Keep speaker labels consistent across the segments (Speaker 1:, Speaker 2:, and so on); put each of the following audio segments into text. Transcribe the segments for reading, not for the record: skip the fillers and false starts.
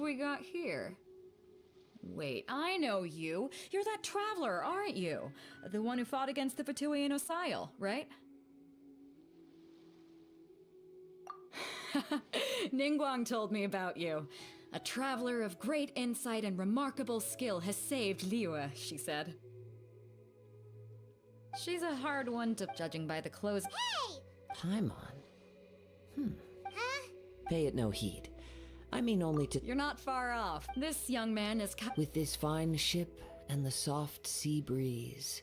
Speaker 1: we got here? Wait, I know you. You're that traveler, aren't you? The one who fought against the Fatuian Osile, right? Ningguang told me about you. A traveler of great insight and remarkable skill has saved Liyue, she said. She's a hard one to judging by the clothes.
Speaker 2: Hey!
Speaker 3: Paimon?
Speaker 2: Huh?
Speaker 3: Pay it no heed. I mean only to—
Speaker 1: You're not far off. This young man is
Speaker 3: With this fine ship and the soft sea breeze.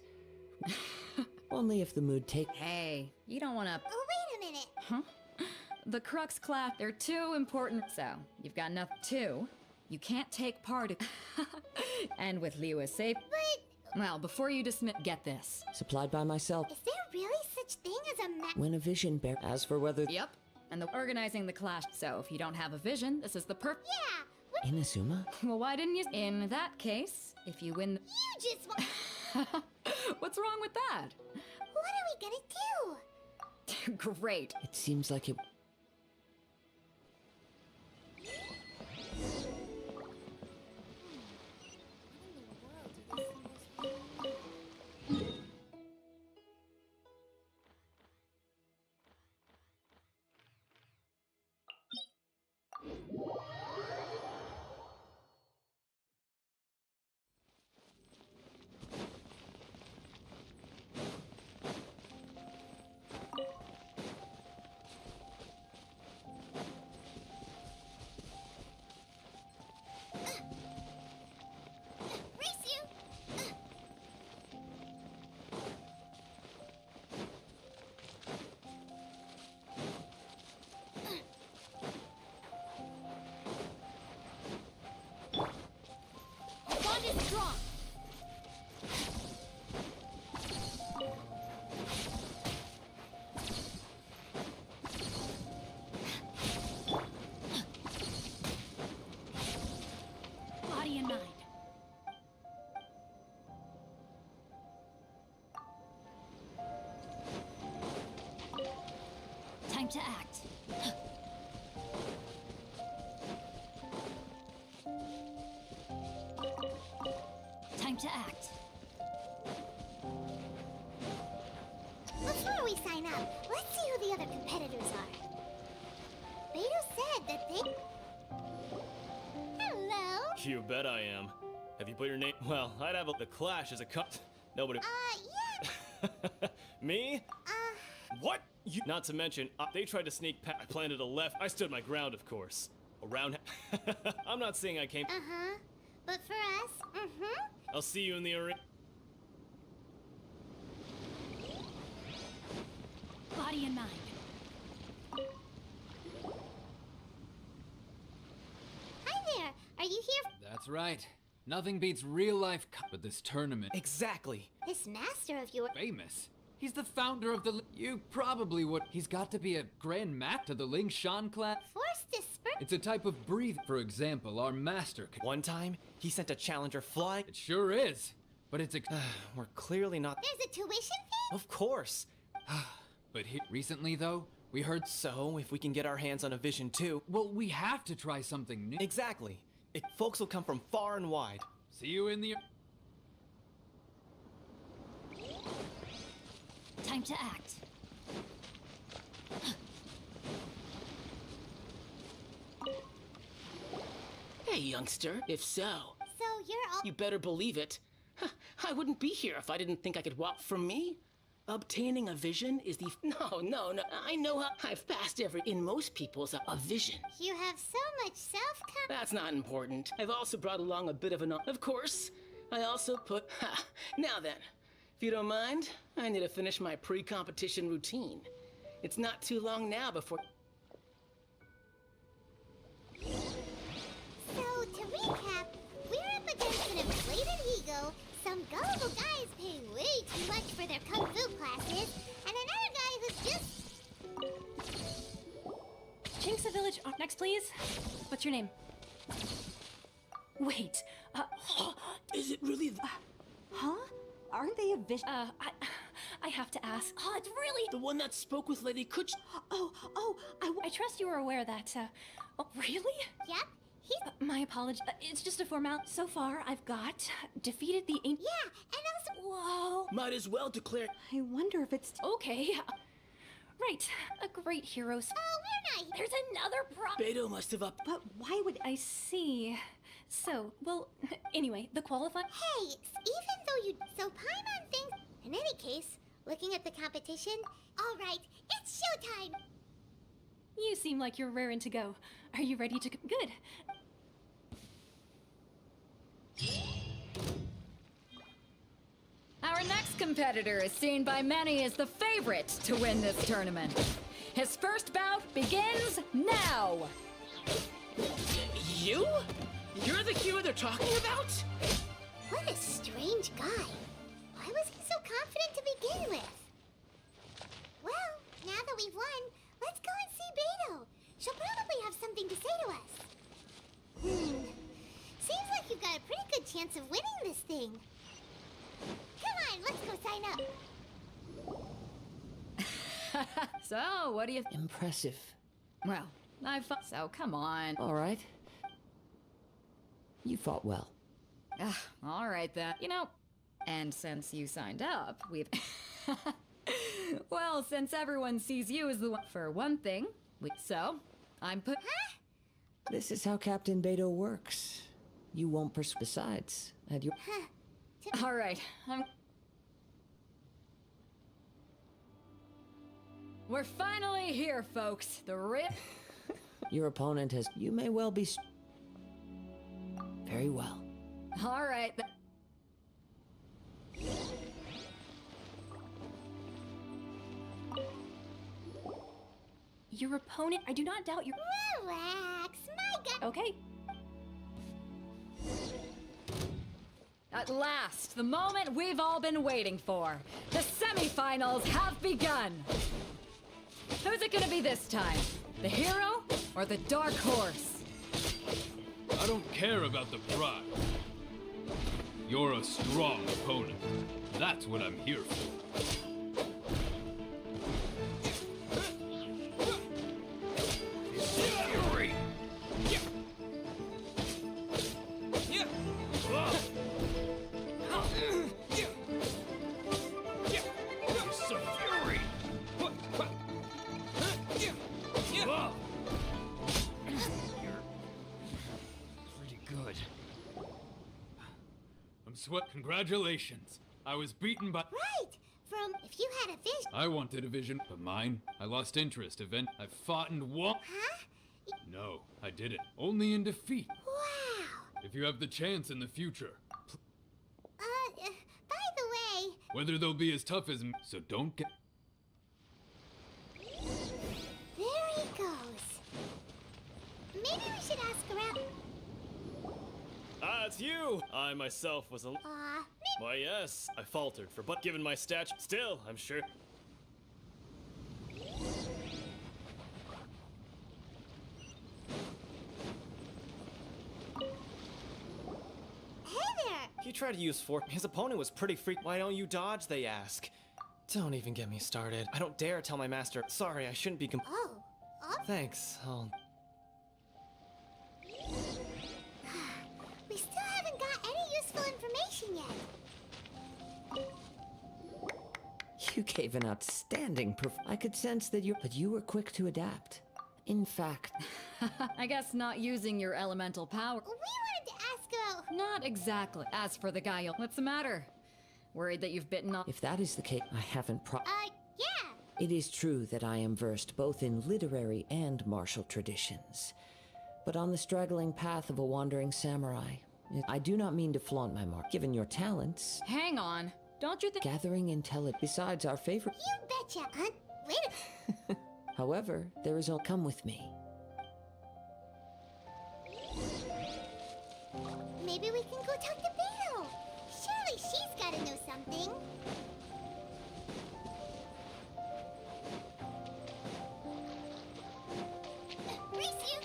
Speaker 3: Only if the mood take—
Speaker 1: Hey, you don't want to...
Speaker 2: Oh, wait a minute.
Speaker 1: Huh? The Crux class, they're too important. So, you've got enough. Two, you can't take part. And with Liyue safe.
Speaker 2: But
Speaker 1: Well, before you dismiss, get this.
Speaker 3: Supplied by myself.
Speaker 2: is there really such thing as a
Speaker 3: When a vision bear— As for whether—
Speaker 1: Yep. And the organizing the clash. So, if you don't have a vision, this is the perfect.
Speaker 2: Yeah, what
Speaker 3: Inazuma?
Speaker 1: Well, why didn't you? In that case, if you win.
Speaker 2: you just want.
Speaker 1: What's wrong with that?
Speaker 2: What are we gonna do?
Speaker 1: Great.
Speaker 3: It seems like it—
Speaker 2: Race you! Our bond is strong! Body and mind. Time to act. Time to act. Before we sign up, let's see who the other competitors are. Beto said that they... Hello?
Speaker 4: You bet I am. Have you put your name? Well, I'd have the Clash as a cut. Nobody.
Speaker 2: Yeah.
Speaker 4: Me? What? You? Not to mention, they tried to sneak past. I planted a left. I stood my ground, of course. Around. I'm not saying I came.
Speaker 2: Uh-huh. But for us,
Speaker 4: I'll see you in the arena.
Speaker 2: Body and mind. Hi there. Are you here?
Speaker 5: That's right. Nothing beats real life but this tournament.
Speaker 4: Exactly.
Speaker 2: This master of yours.
Speaker 5: Famous. He's the founder of the. You probably would. He's got to be a grand mat to the Ling Shan class.
Speaker 2: Forced to spurt.
Speaker 5: It's a type of breathe. For example, our master could.
Speaker 4: One time, he sent a challenger flying.
Speaker 5: It sure is. But it's a.
Speaker 4: We're clearly not.
Speaker 2: There's a tuition fee?
Speaker 4: Of course.
Speaker 5: But recently, though, we heard.
Speaker 4: So, if we can get our hands on a vision too.
Speaker 5: Well, we have to try something new.
Speaker 4: Exactly. Folks will come from far and wide.
Speaker 5: See you in the.
Speaker 2: Time to act.
Speaker 6: Hey, youngster. If so,
Speaker 2: So you're all.
Speaker 6: you better believe it. I wouldn't be here if I didn't think I could walk from me. Obtaining a vision is the. No. I know how. I've passed every. In most people's, a vision.
Speaker 2: You have so much self-confidence.
Speaker 6: That's not important. I've also brought along a bit of an. Of course, I also put. Now then, if you don't mind, I need to finish my pre-competition routine. It's not too long now before.
Speaker 2: So, to recap, we're up against an inflated ego, some gullible guys paying way too much for their kung fu classes, and another guy who's just...
Speaker 7: Jinxa Village. Next, please. What's your name? Wait.
Speaker 6: Is it really?
Speaker 7: Huh? Aren't they a vision? I have to ask. Oh, it's really.
Speaker 6: The one that spoke with Lady Kuch.
Speaker 7: I trust you were aware that. Oh, really?
Speaker 2: Yep,
Speaker 7: My apology. It's just a formal. So far, I've got defeated the ancient.
Speaker 2: Yeah, and also.
Speaker 7: Whoa.
Speaker 6: Might as well declare.
Speaker 7: I wonder if it's okay. Right, a great hero.
Speaker 2: Oh, we're not.
Speaker 7: There's another problem.
Speaker 6: Beto must have up.
Speaker 7: But why would I see? So, well, anyway, the qualifying.
Speaker 2: Hey, even though you. So Paimon thinks. In any case, looking at the competition. Alright, it's showtime!
Speaker 7: You seem like you're raring to go. Are you ready to? Good.
Speaker 1: Our next competitor is seen by many as the favorite to win this tournament. His first bout begins now!
Speaker 6: You? You're the hero they're talking about?
Speaker 2: What a strange guy. Why was he so confident to begin with? Well, now that we've won, let's go and see Beto. She'll probably have something to say to us. Seems like you've got a pretty good chance of winning this thing. Come on, let's go sign up.
Speaker 1: So, what do you...
Speaker 3: Impressive.
Speaker 1: Well, I fought... So, come on.
Speaker 3: All right. You fought well.
Speaker 1: All right, then. You know, and since you signed up, we've... Well, since everyone sees you as the one... For one thing, so, I'm put...
Speaker 2: Huh?
Speaker 3: This is how Captain Beto works. You won't Besides, had you...
Speaker 1: All right, We're finally here, folks. The rip.
Speaker 3: Your opponent has... You may well be... Very well.
Speaker 1: All right.
Speaker 7: Your opponent. I do not doubt your.
Speaker 2: Relax, my god.
Speaker 7: Okay.
Speaker 1: At last, the moment we've all been waiting for. The semifinals have begun. Who's it gonna be this time? The hero or the dark horse?
Speaker 8: I don't care about the prize. You're a strong opponent. That's what I'm here for. Fury! Some fury! Pretty good. I'm sweat. Congratulations. I was beaten by.
Speaker 2: Right! From if you had a vision.
Speaker 8: I wanted a vision, but mine. I lost interest. I fought and won.
Speaker 2: Huh?
Speaker 8: No, I didn't. Only in defeat.
Speaker 2: Wow!
Speaker 8: If you have the chance in the future,
Speaker 2: By the way,
Speaker 8: whether they'll be as tough as me, so don't get.
Speaker 2: there he goes. Maybe we should ask around.
Speaker 4: Ah, it's you! I myself was a... Why, yes, I faltered but given my stature, still, I'm sure...
Speaker 2: Hey there!
Speaker 9: He tried to use force. His opponent was pretty freak. Why don't you dodge, they ask. Don't even get me started. I don't dare tell my master. Sorry, I shouldn't be
Speaker 2: Oh.
Speaker 9: Thanks,
Speaker 2: We still haven't got any useful information yet.
Speaker 3: You gave an outstanding I could sense that you... But you were quick to adapt. In fact...
Speaker 1: I guess not using your elemental power.
Speaker 2: We wanted to ask about.
Speaker 1: Not exactly. As for the guy, what's the matter? Worried that you've bitten off?
Speaker 3: If that is the case, I haven't
Speaker 2: Yeah.
Speaker 3: It is true that I am versed both in literary and martial traditions. But on the straggling path of a wandering samurai, I do not mean to flaunt my mark. Given your talents...
Speaker 1: Hang on. Don't you think...
Speaker 3: Gathering intelligence besides our favorite...
Speaker 2: You betcha, Aunt. Wait
Speaker 3: However, there is come with me.
Speaker 2: Maybe we can go talk to Beto. Surely she's gotta know something. Race you!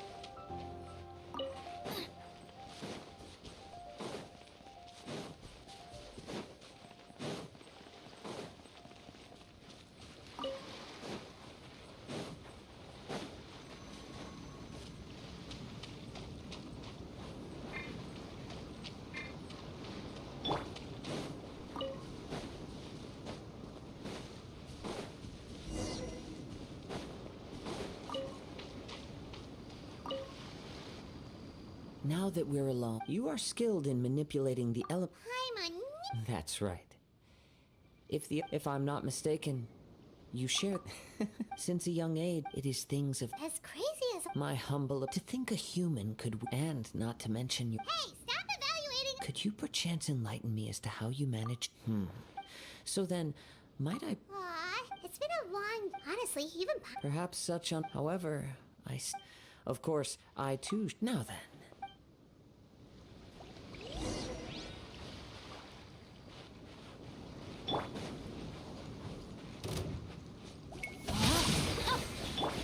Speaker 3: Now that we're alone, you are skilled in manipulating the element.
Speaker 2: I'm a
Speaker 3: That's right. If I'm not mistaken, you share since a young age. It is things of
Speaker 2: as crazy as.
Speaker 3: my humble to think a human could, and not to mention you.
Speaker 2: Hey, stop evaluating.
Speaker 3: Could you perchance enlighten me as to how you managed? So then, might I
Speaker 2: Aw, it's been a long. Honestly, even.
Speaker 3: perhaps such on? However, of course, I too. Now then.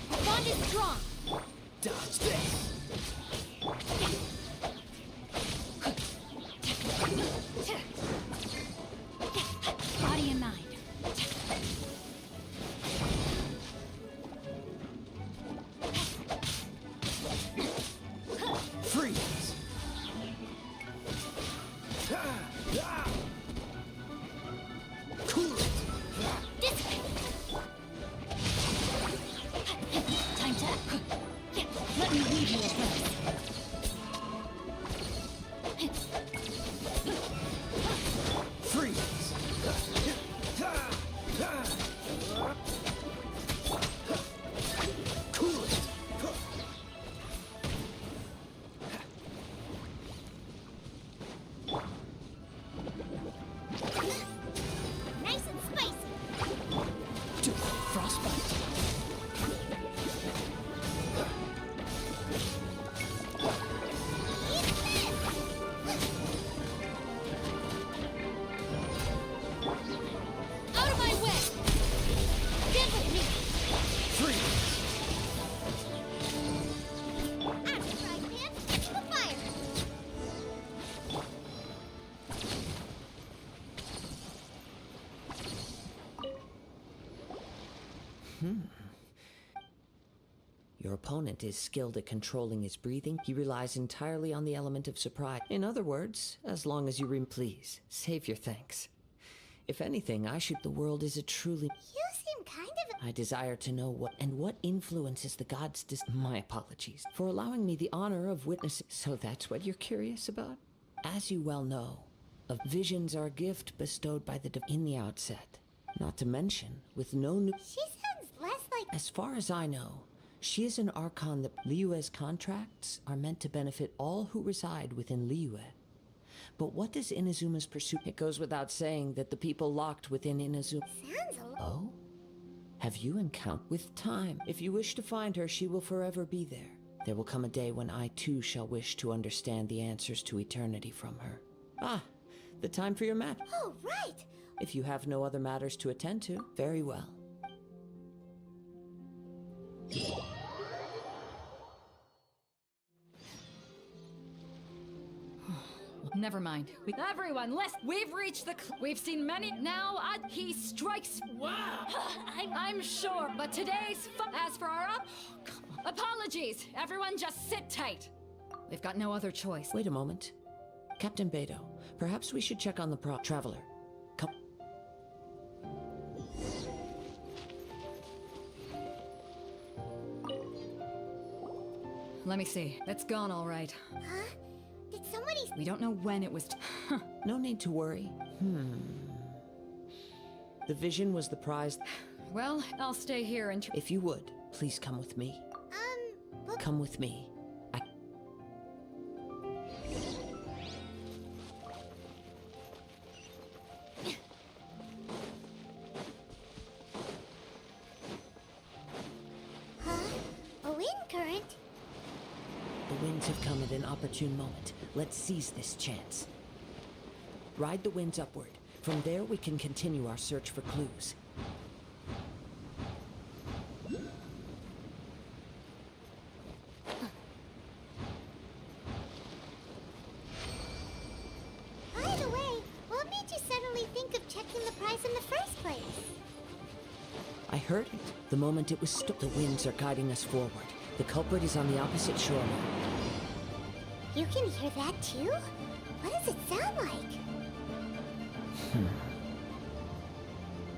Speaker 1: The bond is strong.
Speaker 9: Dodge this!
Speaker 1: Body and mind.
Speaker 9: Freeze! Cool it!
Speaker 1: This way. Time to. Let me lead you a bit.
Speaker 9: Freeze! Cool it!
Speaker 2: Nice and spicy.
Speaker 9: Frostbite!
Speaker 1: Out of my way. Get with me.
Speaker 9: Freeze!
Speaker 2: Out of the frying pan, into the fire.
Speaker 3: Your opponent is skilled at controlling his breathing. He relies entirely on the element of surprise. In other words, as long as you please, save your thanks. If anything, the world is a truly.
Speaker 2: You seem kind of.
Speaker 3: I desire to know what influences the gods. My apologies for allowing me the honor of witnessing. So that's what you're curious about? As you well know, visions are a gift bestowed by in the outset. Not to mention, with no new.
Speaker 2: She sounds less like.
Speaker 3: As far as I know, she is an archon that Liyue's contracts are meant to benefit all who reside within Liyue. But what does Inazuma's pursuit? It goes without saying that the people locked within Inazuma.
Speaker 2: Sounds a little.
Speaker 3: Oh? Have you encountered with time? If you wish to find her, she will forever be there. There will come a day when I too shall wish to understand the answers to eternity from her. Ah, the time for your match.
Speaker 2: Oh, right.
Speaker 3: If you have no other matters to attend to, very well.
Speaker 1: Never mind. Everyone, listen. We've reached the. We've seen many. Now, he strikes. Wow. I'm sure, but today's. As for our apologies. Everyone, just sit tight. We've got no other choice.
Speaker 3: Wait a moment. Captain Beto, perhaps we should check on the traveler. Come.
Speaker 1: Let me see. It's gone all right.
Speaker 2: Huh? Did somebody.
Speaker 1: We don't know when it was.
Speaker 3: No need to worry. The vision was the prize.
Speaker 1: Well, I'll stay here and.
Speaker 3: If you would, please come with me.
Speaker 2: But.
Speaker 3: Come with me.
Speaker 2: Huh? A wind current?
Speaker 3: The winds have come at an opportune moment. Let's seize this chance. Ride the winds upward. From there, we can continue our search for clues.
Speaker 2: By the way, what made you suddenly think of checking the price in the first place?
Speaker 3: I heard it. The moment it was the winds are guiding us forward. The culprit is on the opposite shore now.
Speaker 2: You can hear that too? What does it sound like?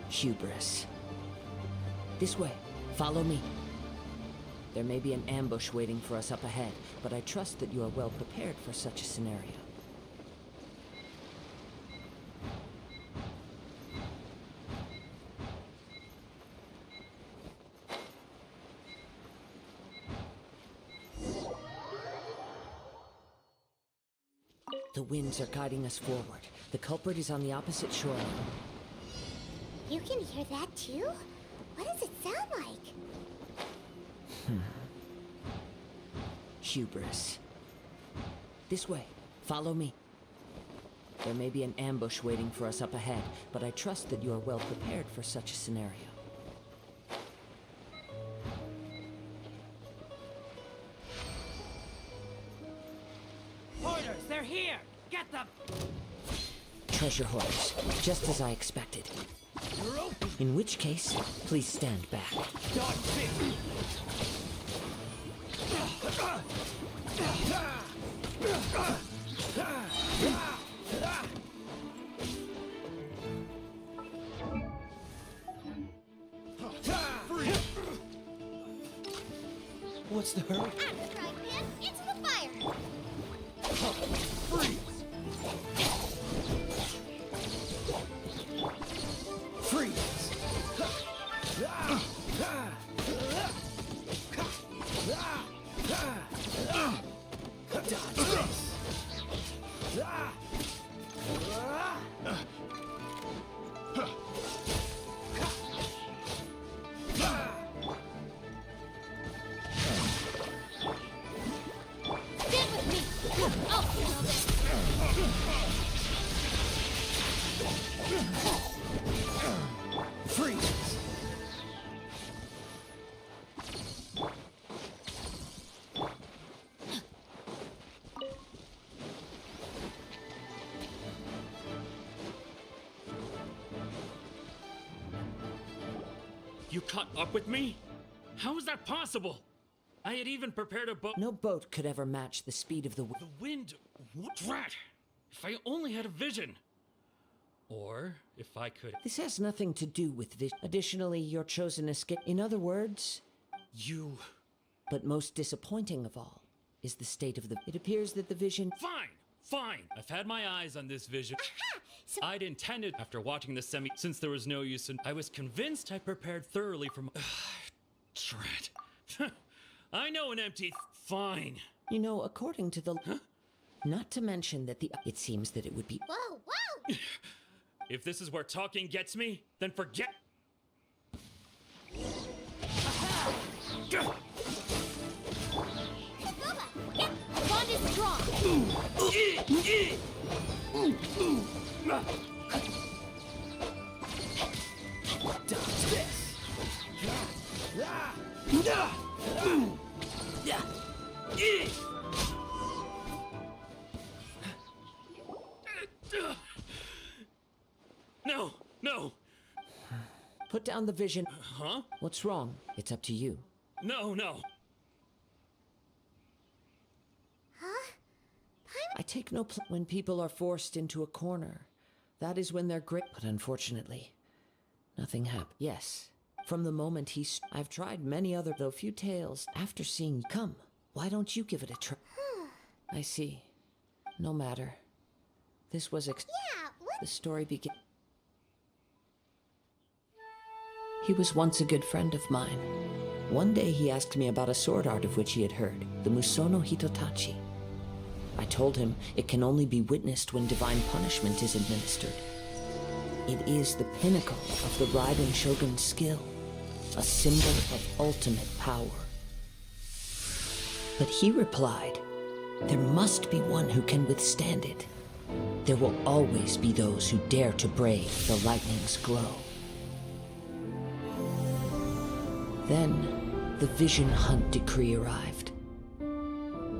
Speaker 3: Hubris. This way. Follow me. There may be an ambush waiting for us up ahead, but I trust that you are well prepared for such a scenario. The winds are guiding us forward. The culprit is on the opposite shore now.
Speaker 2: You can hear that too? What does it sound like?
Speaker 3: Hubris. This way. Follow me. There may be an ambush waiting for us up ahead, but I trust that you are well prepared for such a scenario.
Speaker 5: Hoarders, they're here! Get them!
Speaker 3: Treasure hoarders, just as I expected.
Speaker 5: You're open!
Speaker 3: In which case, please stand back.
Speaker 5: Dodge this!
Speaker 9: What's the hurry?
Speaker 2: Out of the frying pan, into the fire!
Speaker 9: Freeze! Dodge this!
Speaker 2: Stand with me! I'll handle this!
Speaker 9: Freeze!
Speaker 8: You caught up with me? How is that possible? I had even prepared a boat.
Speaker 3: No boat could ever match the speed of the wind.
Speaker 8: The wind. What rat? If I only had a vision. Or if I could.
Speaker 3: This has nothing to do with vision. Additionally, your chosen escape. In other words,
Speaker 8: You.
Speaker 3: but most disappointing of all, is the state of the. It appears that the vision.
Speaker 8: Fine! Fine! I've had my eyes on this vision.
Speaker 2: Ha! So
Speaker 8: I'd intended, after watching the since there was no use in. I was convinced I prepared thoroughly from. Drat. I know an empty. Fine.
Speaker 3: You know, according to the. Not to mention that the. It seems that it would be.
Speaker 2: whoa, whoa!
Speaker 8: If this is where talking gets me, then forget.
Speaker 2: Boba, get! The bond is strong!
Speaker 9: Dodge this!
Speaker 8: No, no,
Speaker 3: Put down the vision.
Speaker 8: huh?
Speaker 3: What's wrong? It's up to you.
Speaker 8: No, no.
Speaker 2: Huh?
Speaker 3: I take no when people are forced into a corner. That is when they're great. But unfortunately, nothing happened. Yes, from the moment I've tried many other, though few tales. After seeing, come, why don't you give it a try? I see. No matter. This was
Speaker 2: Yeah, what?
Speaker 3: the story began. He was once a good friend of mine. One day he asked me about a sword art of which he had heard, the Musono Hitotachi. I told him it can only be witnessed when divine punishment is administered. It is the pinnacle of the Raiden Shogun's skill, a symbol of ultimate power. But he replied, there must be one who can withstand it. There will always be those who dare to brave the lightning's glow. Then, the Vision Hunt decree arrived.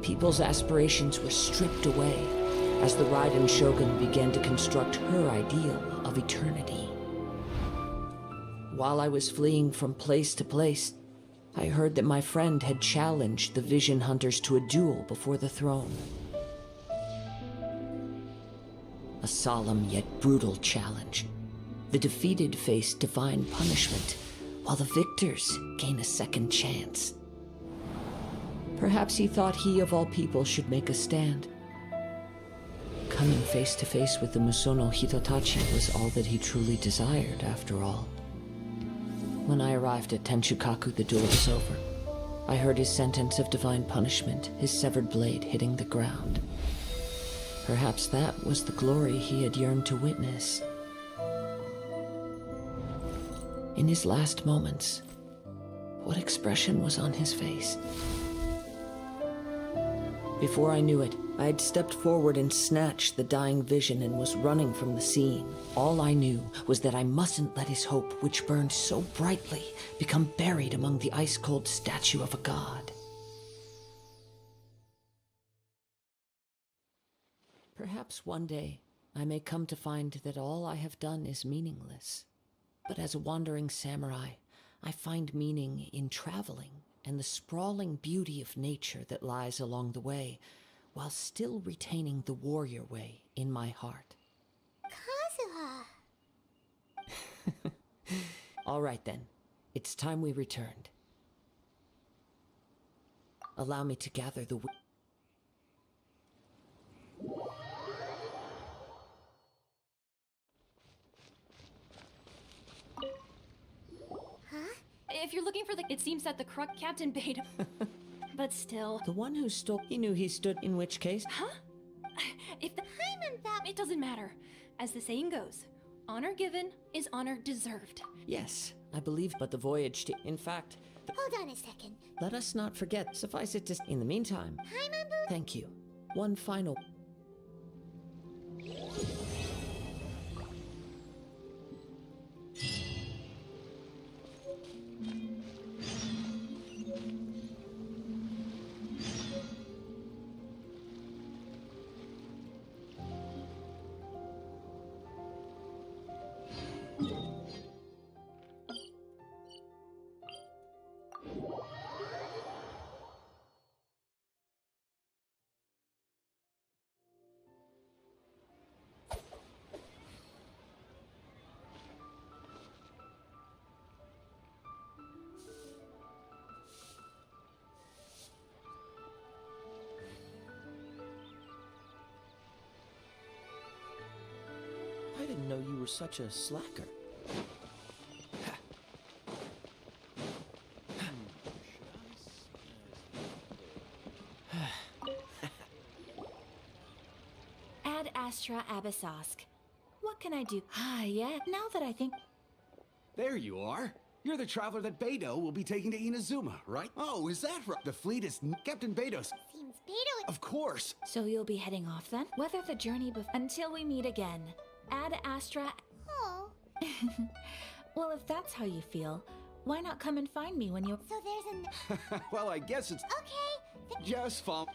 Speaker 3: People's aspirations were stripped away as the Raiden Shogun began to construct her ideal of eternity. While I was fleeing from place to place, I heard that my friend had challenged the Vision Hunters to a duel before the throne. A solemn yet brutal challenge. The defeated face divine punishment, while the victors gain a second chance. Perhaps he thought he of all people should make a stand. Coming face to face with the Musono Hitotachi was all that he truly desired, after all. When I arrived at Tenchukaku, the duel was over. I heard his sentence of divine punishment, his severed blade hitting the ground. Perhaps that was the glory he had yearned to witness. In his last moments, what expression was on his face? Before I knew it, I had stepped forward and snatched the dying vision and was running from the scene. All I knew was that I mustn't let his hope, which burned so brightly, become buried among the ice-cold statue of a god. Perhaps one day I may come to find that all I have done is meaningless. But as a wandering samurai, I find meaning in traveling and the sprawling beauty of nature that lies along the way, while still retaining the warrior way in my heart.
Speaker 2: Kazuha.
Speaker 3: All right then, it's time we returned. Allow me to gather the
Speaker 7: If you're looking for the... It seems that the Captain Beta... But still...
Speaker 3: The one who stole... He knew he stood, in which case...
Speaker 7: Huh? If the... It doesn't matter. As the saying goes, honor given is honor deserved.
Speaker 3: Yes, I believe, but the voyage to... In fact...
Speaker 2: Hold on a second.
Speaker 3: Let us not forget, suffice it to... In the meantime... Thank you. One final...
Speaker 9: I didn't know you were such a slacker.
Speaker 7: Ad Astra Abyssosk. What can I do? Ah, yeah, now that I think...
Speaker 10: There you are. You're the traveler that Beto will be taking to Inazuma, right? Oh, is that right? The fleet is Captain Beto's.
Speaker 2: Seems Beto...
Speaker 10: Of course.
Speaker 7: So you'll be heading off then? Weather the journey until we meet again. Ad Astra...
Speaker 2: Oh.
Speaker 7: Well, if that's how you feel, why not come and find me when you're...
Speaker 2: So there's an...
Speaker 10: Well, I guess it's
Speaker 2: Okay.
Speaker 10: just fun.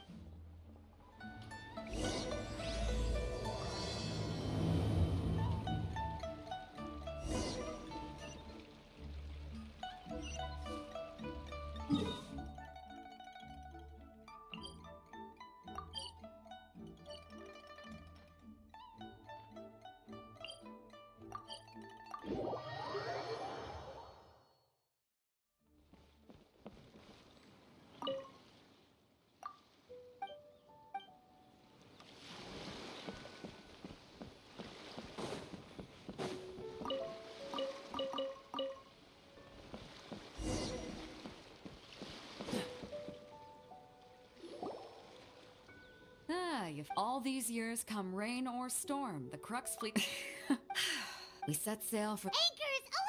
Speaker 1: If all these years come rain or storm, the Crux fleet... We set sail for...
Speaker 2: Anchors away!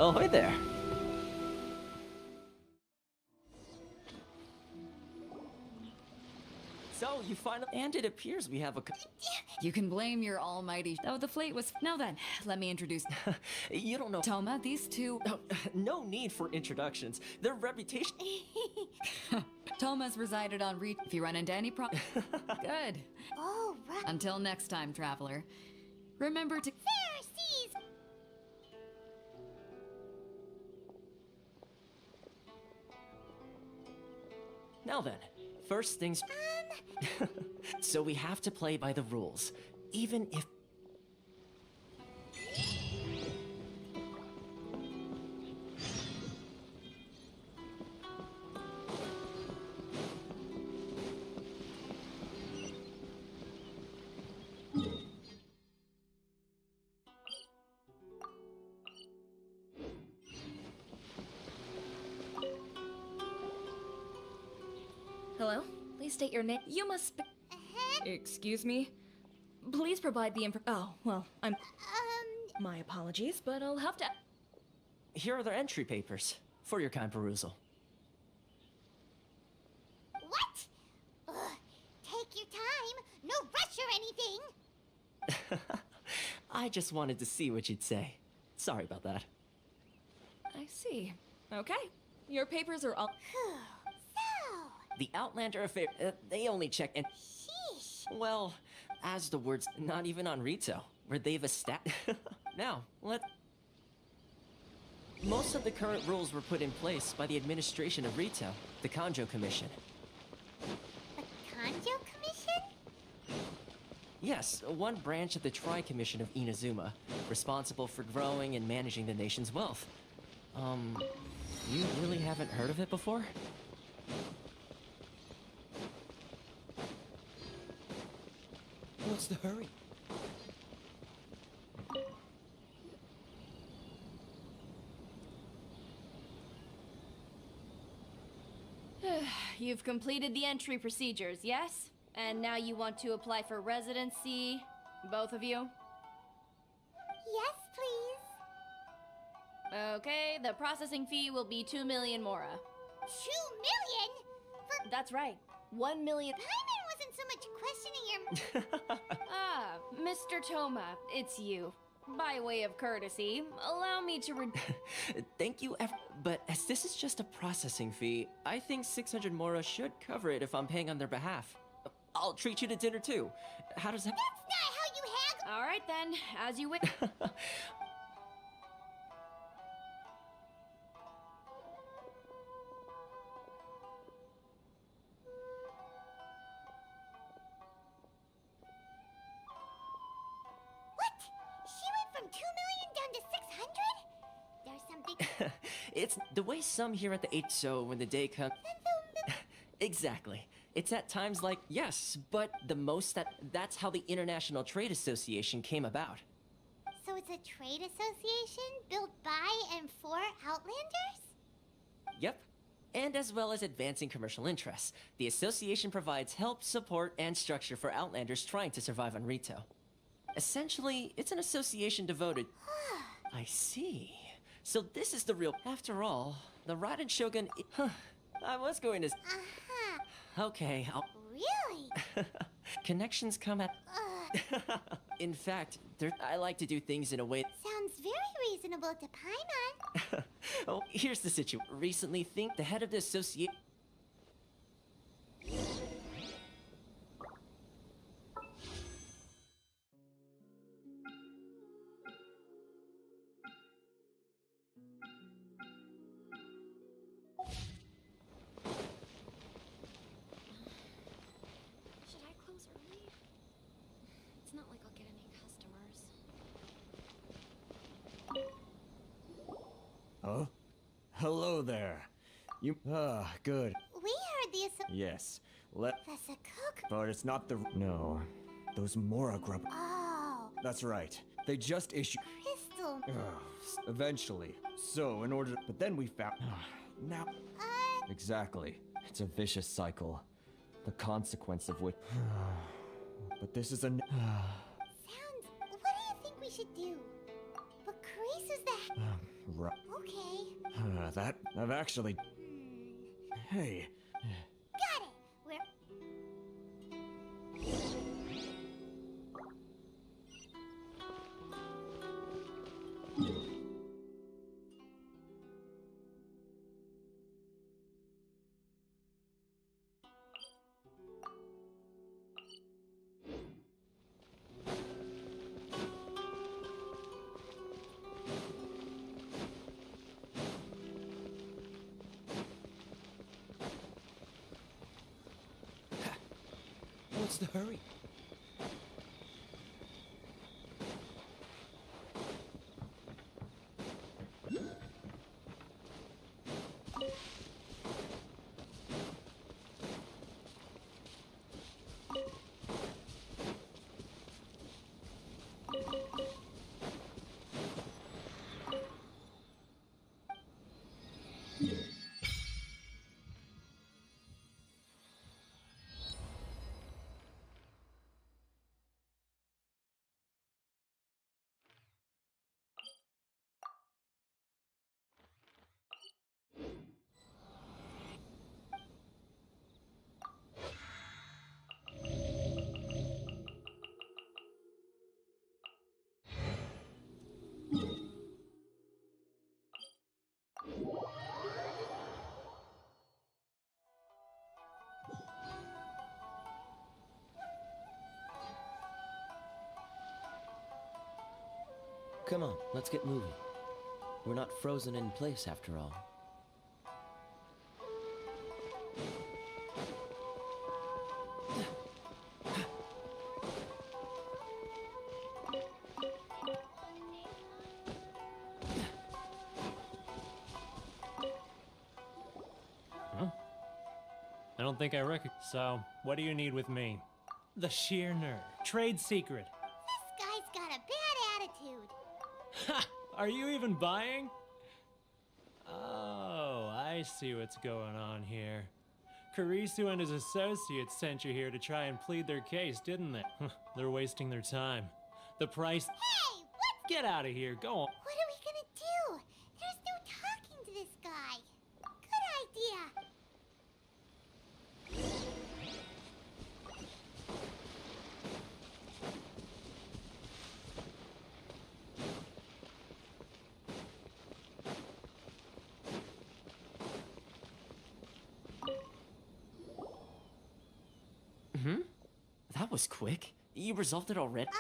Speaker 11: Oh, hi there. So, you finally... And it appears we have a...
Speaker 1: You can blame your almighty... Oh, the fleet was... Now then, let me introduce...
Speaker 11: You don't know...
Speaker 1: Toma, these two...
Speaker 11: Oh, no need for introductions. Their reputation...
Speaker 1: Toma's resided on If you run into any Good.
Speaker 2: Oh, right.
Speaker 1: Until next time, traveler. Remember to...
Speaker 2: Pharisees!
Speaker 11: Now then, first things... So we have to play by the rules. Even if...
Speaker 7: Hello? Please state your name. You must be... Excuse me? Please provide the info... Oh, well, I'm... My apologies, but I'll have to...
Speaker 11: Here are their entry papers, for your kind perusal.
Speaker 2: What? Ugh, take your time. No rush or anything.
Speaker 11: I just wanted to see what you'd say. Sorry about that.
Speaker 7: I see. Okay. Your papers are all...
Speaker 2: So,
Speaker 11: The Outlander affair, they only check and...
Speaker 2: sheesh.
Speaker 11: Well, as the words, not even on Rito, where they've established... Now, Most of the current rules were put in place by the administration of Rito, the Kanjo Commission.
Speaker 2: The Kanjo Commission?
Speaker 11: Yes, one branch of the Tri-Commission of Inazuma, responsible for growing and managing the nation's wealth. You really haven't heard of it before? What's the hurry?
Speaker 7: You've completed the entry procedures, yes? And now you want to apply for residency, both of you?
Speaker 2: Yes, please.
Speaker 7: Okay, the processing fee will be 2 million mora.
Speaker 2: 2 million? For
Speaker 7: That's right, 1 million.
Speaker 2: Paimon wasn't so much questioning your...
Speaker 7: Ah, Mr. Toma, it's you. By way of courtesy, allow me to
Speaker 11: Thank you, but as this is just a processing fee, I think 600 mora should cover it if I'm paying on their behalf. I'll treat you to dinner too. How does that...
Speaker 2: That's not how you haggle!
Speaker 7: All right then, as you wish.
Speaker 2: From 2 million down to 600? There's something...
Speaker 11: It's the way some here at the so when the day comes... Exactly. It's at times like, yes, but the most that's how the International Trade Association came about.
Speaker 2: So it's a trade association built by and for Outlanders?
Speaker 11: Yep. And as well as advancing commercial interests, the association provides help, support, and structure for Outlanders trying to survive on Rito. Essentially, it's an association devoted... I see. So this is the real... After all, the Raiden Shogun... I was going to... Okay, I'll...
Speaker 2: Really?
Speaker 11: Connections come at... In fact, I like to do things in a way...
Speaker 2: Sounds very reasonable to Paimon.
Speaker 11: Oh, here's the situation. Recently, think the head of the association...
Speaker 12: Huh? Hello there. You... good.
Speaker 2: We heard the
Speaker 12: Yes.
Speaker 2: The Sakoku...
Speaker 12: But it's not the... No. Those Mora grub...
Speaker 2: Oh.
Speaker 12: That's right. They just issued...
Speaker 2: Crystal home.
Speaker 12: Eventually. So, in order. But then we found. Now. Exactly. It's a vicious cycle. The consequence of which. But this is a.
Speaker 2: Sounds. What do you think we should do? But Carice is the.
Speaker 12: Right.
Speaker 2: Okay.
Speaker 12: That. I've actually. Hey.
Speaker 2: Got it. We're.
Speaker 9: What's the hurry?
Speaker 3: Come on, let's get moving. We're not frozen in place after all.
Speaker 13: I don't think I recognize. So, what do you need with me? The sheer nerve. Trade secret.
Speaker 2: This guy's got a bad attitude.
Speaker 13: Ha! Are you even buying? Oh, I see what's going on here. Karisu and his associates sent you here to try and plead their case, didn't they? They're wasting their time. The price.
Speaker 2: Hey, what?
Speaker 13: Get out of here. Go on.
Speaker 2: What are we gonna do? There's no talking to this guy. Good idea.
Speaker 11: That was quick. You resolved it already?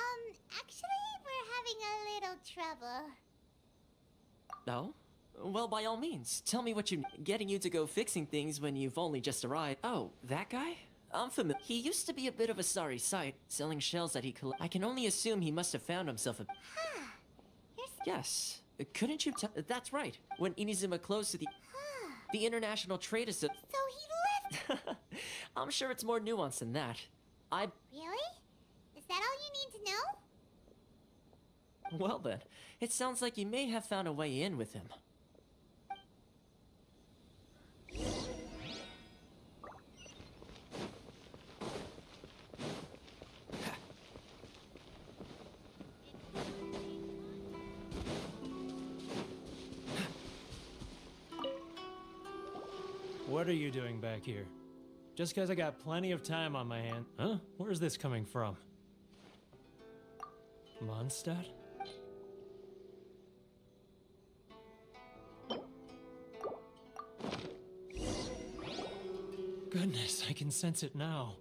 Speaker 2: Actually, we're having a little trouble.
Speaker 11: No? Well, by all means, tell me what you... Getting you to go fixing things when you've only just arrived. Oh, that guy? I'm familiar. He used to be a bit of a sorry sight, selling shells that he I can only assume he must have found himself a... Yes. Couldn't you tell... That's right. When Inazuma closed to the International Trade Association...
Speaker 2: So he left.
Speaker 11: I'm sure it's more nuanced than that.
Speaker 2: Really? Is that all you need to know?
Speaker 11: Well then, it sounds like you may have found a way in with him.
Speaker 13: What are you doing back here? Just because I got plenty of time on my hand. Huh? Where's this coming from? Mondstadt? Goodness, I can sense it now.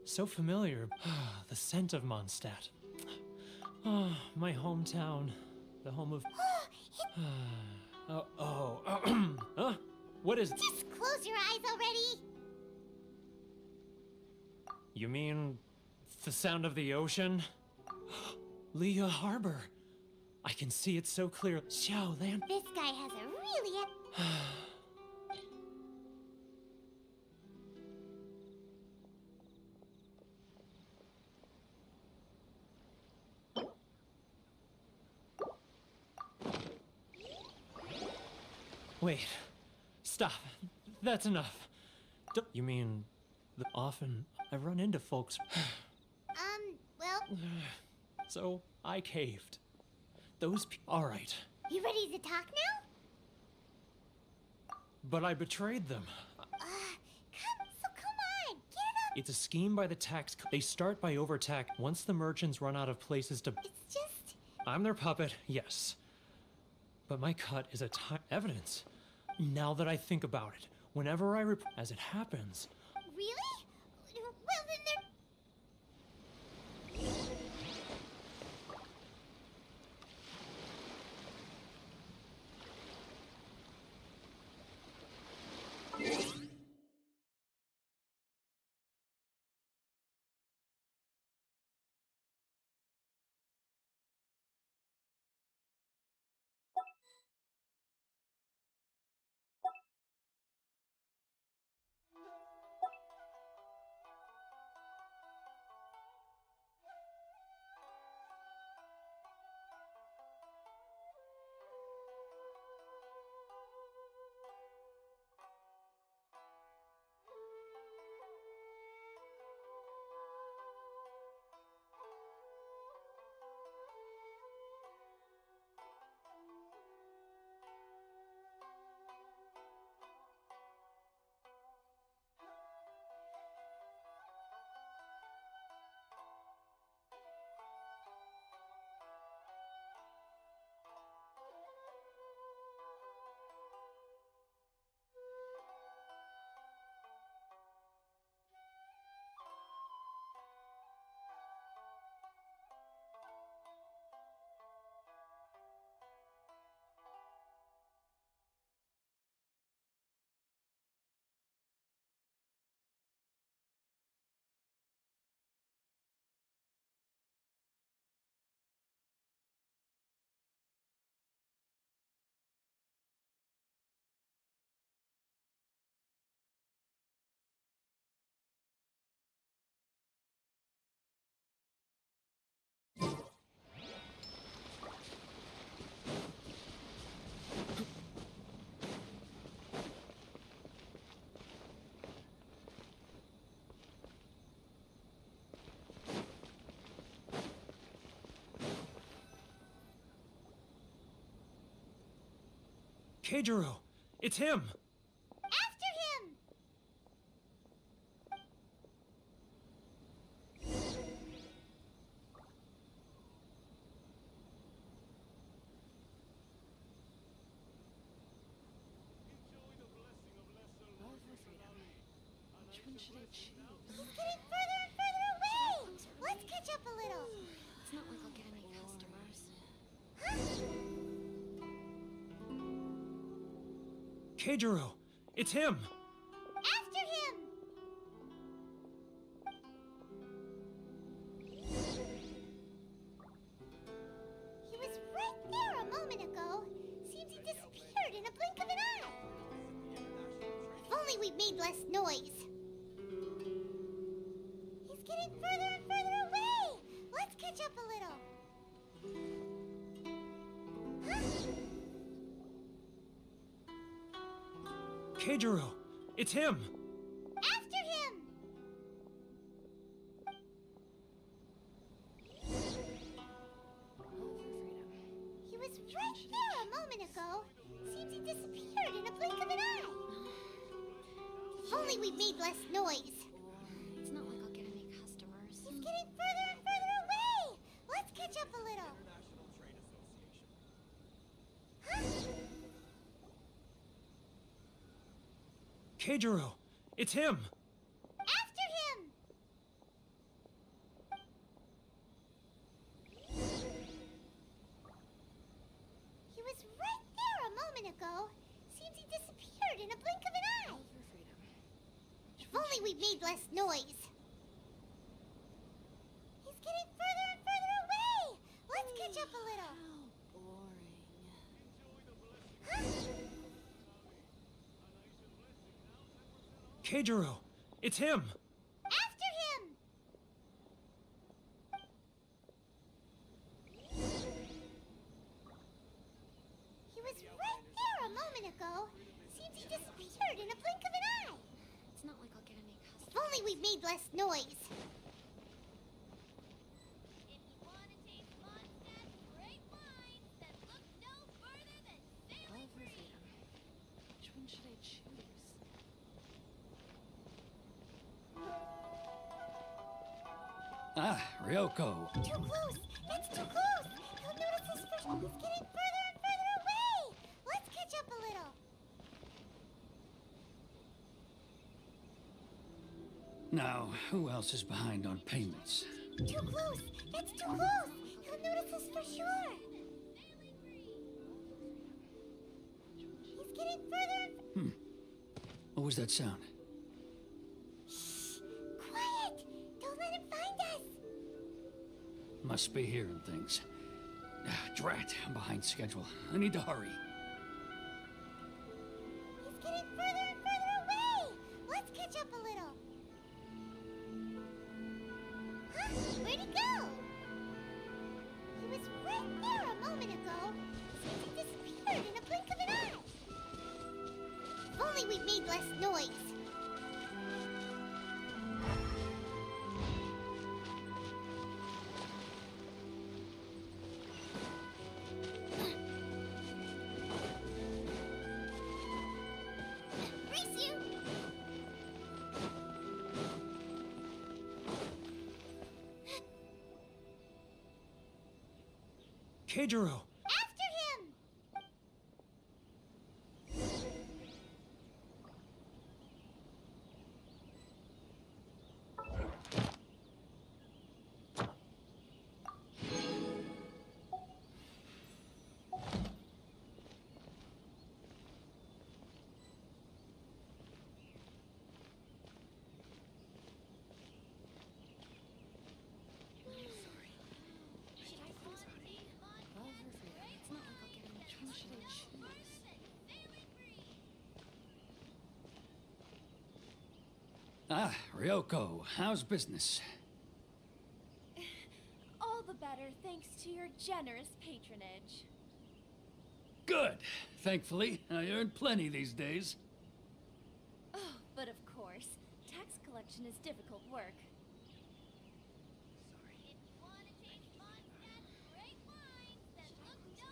Speaker 13: So familiar. The scent of Mondstadt. Oh, my hometown. The home of... Huh? What is...
Speaker 2: Just close your eyes already.
Speaker 13: You mean the sound of the ocean? Leah Harbor. I can see it so clear. Xiao Lan.
Speaker 2: This guy has a really...
Speaker 13: Wait. Stop. That's enough. You mean, often I run into folks.
Speaker 2: Well,
Speaker 13: So I caved. All right.
Speaker 2: you ready to talk now?
Speaker 13: But I betrayed them.
Speaker 2: Come on, get up!
Speaker 13: It's a scheme by the tax. They start by overtax. Once the merchants run out of places to.
Speaker 2: It's just...
Speaker 13: I'm their puppet, yes. But my cut is evidence. Now that I think about it, whenever I as it happens.
Speaker 2: Really? Well, then they're...
Speaker 13: Keijiro! It's him!
Speaker 2: After him! He's getting further and further away! Let's catch up a little.
Speaker 14: It's not like I'll get any customers.
Speaker 13: Keijiro! It's him!
Speaker 2: After him! He was right there a moment ago. Seems he disappeared in a blink of an eye. If only we'd made less noise. He's getting further and further away. Let's catch up a little.
Speaker 13: Keijiro! It's him!
Speaker 2: After him! He was right there a moment ago. Seems he disappeared in a blink of an eye. If only we'd made less noise.
Speaker 14: It's not like I'll get any customers.
Speaker 2: He's getting further and further away. Let's catch up a little.
Speaker 13: Keijiro! It's him!
Speaker 2: After him! He was right there a moment ago. Seems he disappeared in a blink of an eye. If only we'd made less noise. He's getting further and further away. Let's catch up a little.
Speaker 13: Keijiro! It's him!
Speaker 2: After him! He was right there a moment moment ago. Seems he disappeared in a blink of an eye.
Speaker 14: It's not like I'll get any customers.
Speaker 2: If only we'd made less noise.
Speaker 14: All verbatim. Which one should I choose?
Speaker 15: Ah, Ryoko.
Speaker 2: Too close! That's too close! He'll notice us first. He's getting further and further away! Let's catch up a little.
Speaker 15: Now, who else is behind on payments?
Speaker 2: Too close! That's too close! He'll notice us for sure! He's getting further and
Speaker 15: What was that sound?
Speaker 2: quiet! Don't let him find us!
Speaker 15: Must be hearing things. Ah, drat, I'm behind schedule. I need to hurry.
Speaker 2: He's getting further and further away! Let's catch up a little. Huh? Where'd he go? He was right there a moment ago. Seems he disappeared in a blink of an eye. If only we'd made less noise. Race you!
Speaker 13: Keijiro!
Speaker 2: After him!
Speaker 14: Should I freeze already? All verbatim. It's not like I'll get any. Which one should I choose?
Speaker 15: Ah, Ryoko, how's business?
Speaker 16: All the better thanks to your generous patronage.
Speaker 15: Good. Thankfully, I earn plenty these days.
Speaker 16: Oh, but of course, tax collection is difficult work.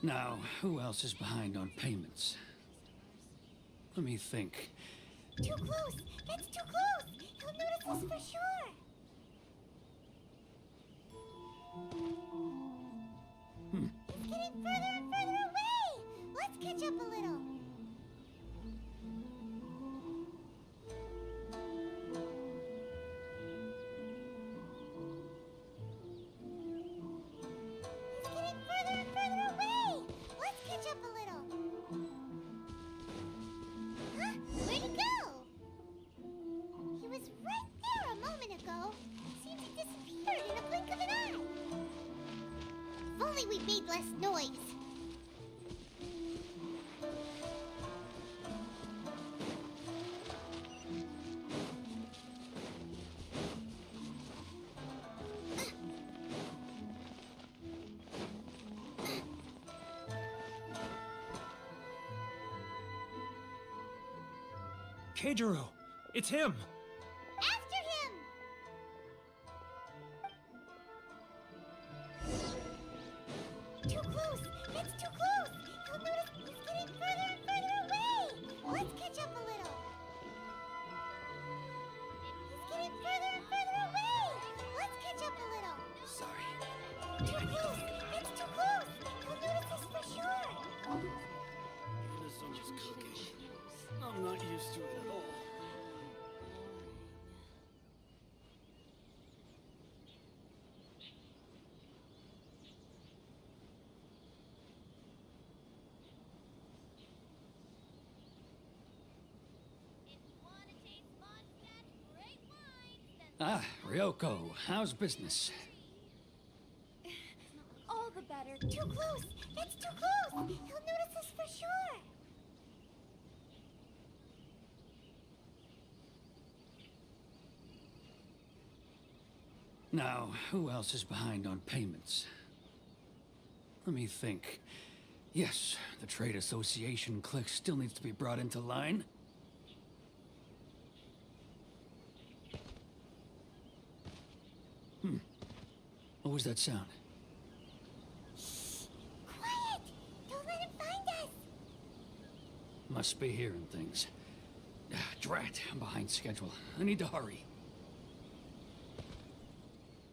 Speaker 15: Now, who else is behind on payments? Let me think.
Speaker 2: Too close! That's too close! He'll notice us for sure! He's getting further and further away! Let's catch up a little. He's getting further and further away! Let's catch up a little. Huh? Where'd he go? He was right there a moment ago. Seems he disappeared in a blink of an eye. If only we'd made less noise.
Speaker 13: Keijiro! It's him!
Speaker 2: After him! Too close! It's too close! He'll notice he's getting further and further away! Let's catch up a little. He's getting further and further away! Let's catch up a little.
Speaker 9: Sorry.
Speaker 2: Too close! It's too close! He'll notice us for sure!
Speaker 9: This one is cooking. I'm not used to it at all.
Speaker 15: Ah, Ryoko, how's business?
Speaker 16: All the better.
Speaker 2: Too close! That's too close! He'll notice us for sure!
Speaker 15: Now, who else is behind on payments? Let me think. Yes, the Trade Association clique still needs to be brought into line. What was that sound?
Speaker 2: Quiet! Don't let him find us!
Speaker 15: Must be hearing things. Drat, I'm behind schedule. I need to hurry.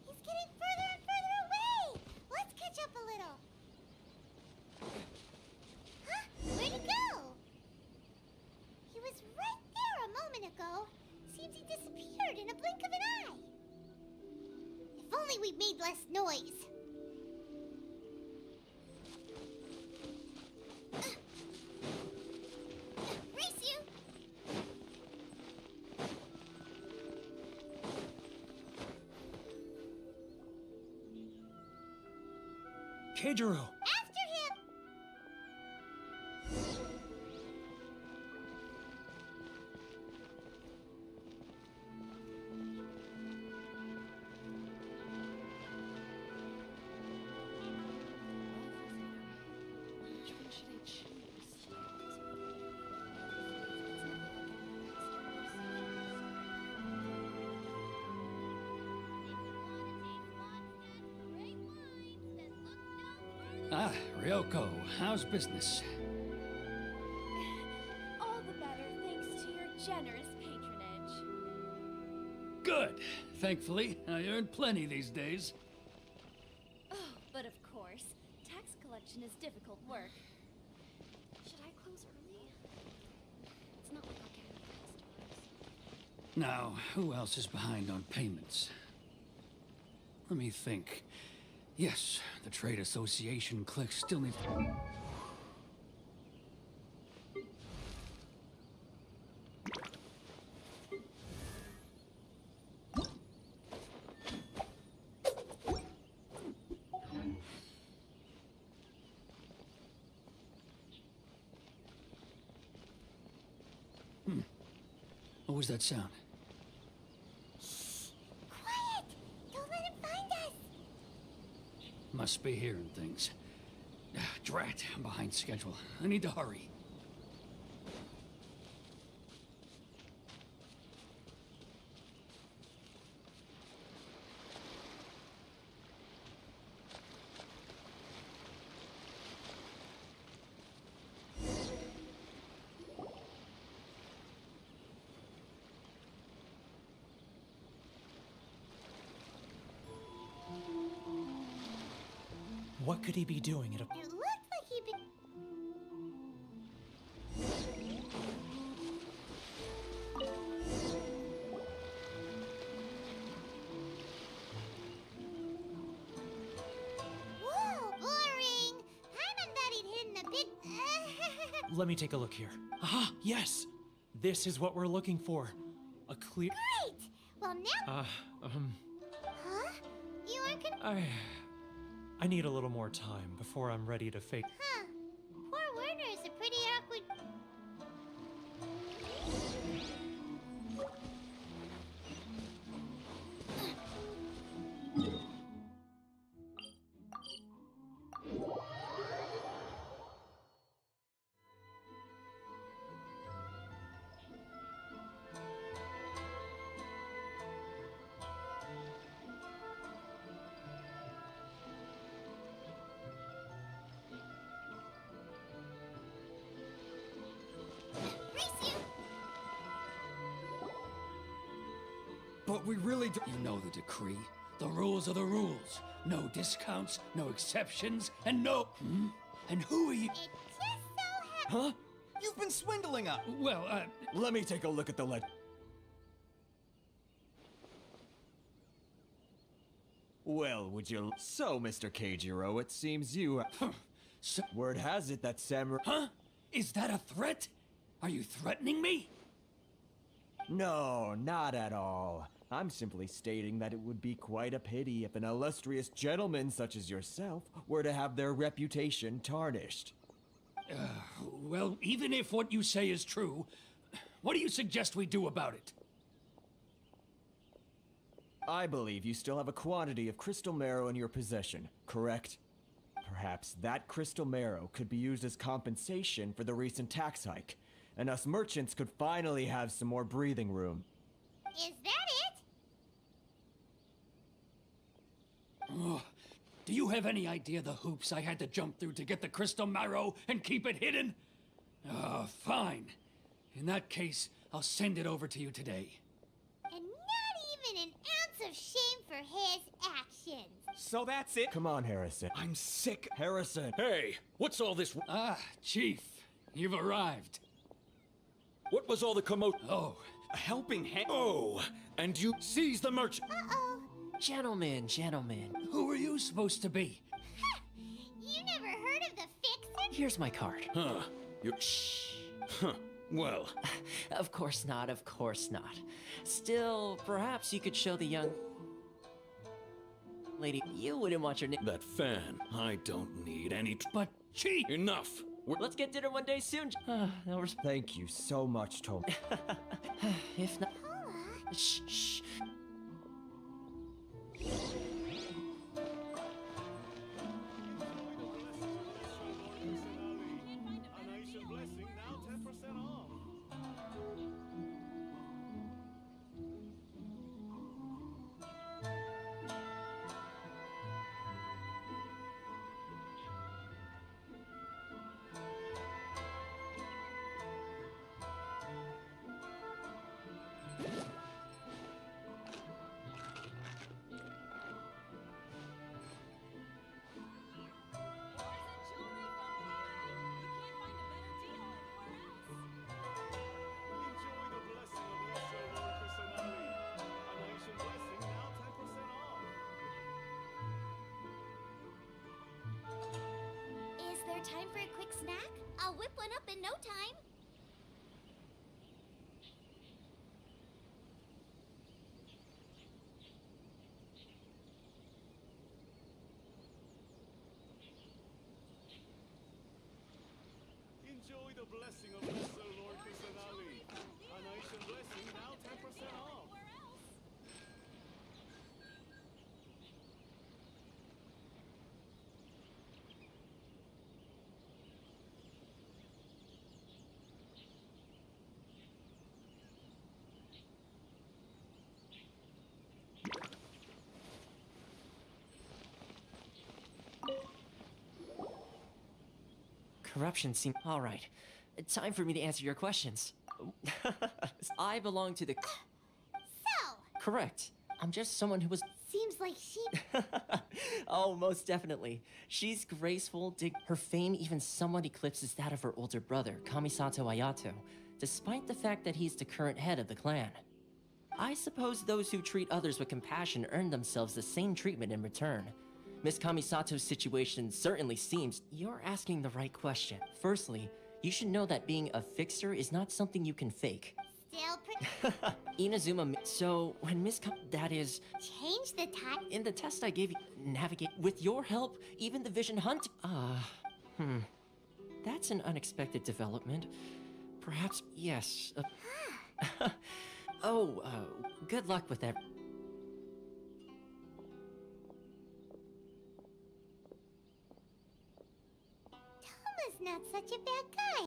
Speaker 2: He's getting further and further away! Let's catch up a little. Huh? Where'd he go? He was right there a moment ago. Seems he disappeared in a blink of an eye. If only we made less noise. Race you!
Speaker 9: Keijiro!
Speaker 2: After him!
Speaker 14: Which one should I choose?
Speaker 15: Ah, Ryoko, how's business?
Speaker 16: All the better thanks to your generous patronage.
Speaker 15: Good. Thankfully, I earn plenty these days.
Speaker 16: Oh, but of course, tax collection is difficult work.
Speaker 14: Should I close early? It's not like I'll get any customers.
Speaker 15: Now, who else is behind on payments? Let me think. Yes, the Trade Association clique still needs... What was that sound?
Speaker 2: Quiet! Don't let him find us!
Speaker 15: Must be hearing things. Drat, I'm behind schedule. I need to hurry.
Speaker 9: What could he be doing at a...
Speaker 2: It looked like he'd been... Whoa, boring! Paimon thought he'd hidden a bit...
Speaker 9: Let me take a look here. Ah, yes! This is what we're looking for. A clear...
Speaker 2: Great! Well, now... Huh? You aren't gonna...
Speaker 9: I need a little more time before I'm ready to fake...
Speaker 2: Huh. Poor Werner is a pretty awkward...
Speaker 10: But we really do.
Speaker 15: You know the decree. The rules are the rules. No discounts, no exceptions, and no... And who are you...
Speaker 2: It just so happens...
Speaker 12: Huh? You've been swindling us!
Speaker 15: Well,
Speaker 12: Let me take a look at the Well, would you... So, Mr. Keijiro, it seems you... Word has it that Samurai...
Speaker 15: Huh? Is that a threat? Are you threatening me?
Speaker 12: No, not at all. I'm simply stating that it would be quite a pity if an illustrious gentleman such as yourself were to have their reputation tarnished.
Speaker 15: Well, even if what you say is true, what do you suggest we do about it?
Speaker 12: I believe you still have a quantity of crystal marrow in your possession, correct? Perhaps that crystal marrow could be used as compensation for the recent tax hike, and us merchants could finally have some more breathing room.
Speaker 2: Is that it?
Speaker 15: Oh, do you have any idea the hoops I had to jump through to get the crystal marrow and keep it hidden? Fine. In that case, I'll send it over to you today.
Speaker 2: And not even an ounce of shame for his actions.
Speaker 10: So that's it?
Speaker 12: Come on, Harrison.
Speaker 10: I'm sick.
Speaker 12: Harrison!
Speaker 17: Hey, what's all this?
Speaker 15: Chief, you've arrived.
Speaker 17: What was all the commotion?
Speaker 15: Oh,
Speaker 10: A helping hand.
Speaker 17: Oh, and you seize the merchant.
Speaker 2: Uh-oh.
Speaker 11: Gentlemen, gentlemen.
Speaker 15: who are you supposed to be?
Speaker 2: You never heard of the Fixer?
Speaker 11: Here's my card.
Speaker 17: Huh. You. Shh. Huh. Well.
Speaker 11: Of course not, of course not. Still, perhaps you could show the young lady you wouldn't want your name.
Speaker 17: That fan. I don't need any.
Speaker 15: But, Chief!
Speaker 17: Enough.
Speaker 11: Let's get dinner one day soon.
Speaker 12: Thank you so much, Tom.
Speaker 11: If not. Shh, shh.
Speaker 16: Is there time for a quick snack? I'll whip one up in no time.
Speaker 4: Enjoy the blessing of Lesser Lord Kusanagi. A nation blessing, now 10% off.
Speaker 11: Corruption seems alright. Time for me to answer your questions. I belong to the.
Speaker 2: So,
Speaker 11: Correct. I'm just someone who was.
Speaker 2: seems like she...
Speaker 11: Oh, most definitely. She's graceful. Her fame even somewhat eclipses that of her older brother, Kamisato Ayato, despite the fact that he's the current head of the clan. I suppose those who treat others with compassion earn themselves the same treatment in return. Miss Kamisato's situation certainly seems you're asking the right question. Firstly, you should know that being a fixer is not something you can fake.
Speaker 2: Still pretty...
Speaker 11: Inazuma, so when that is...
Speaker 2: Change the time?
Speaker 11: In the test I gave you, navigate... With your help, even the vision hunt... That's an unexpected development. Perhaps, yes. Good luck with that.
Speaker 2: Tom is not such a bad guy.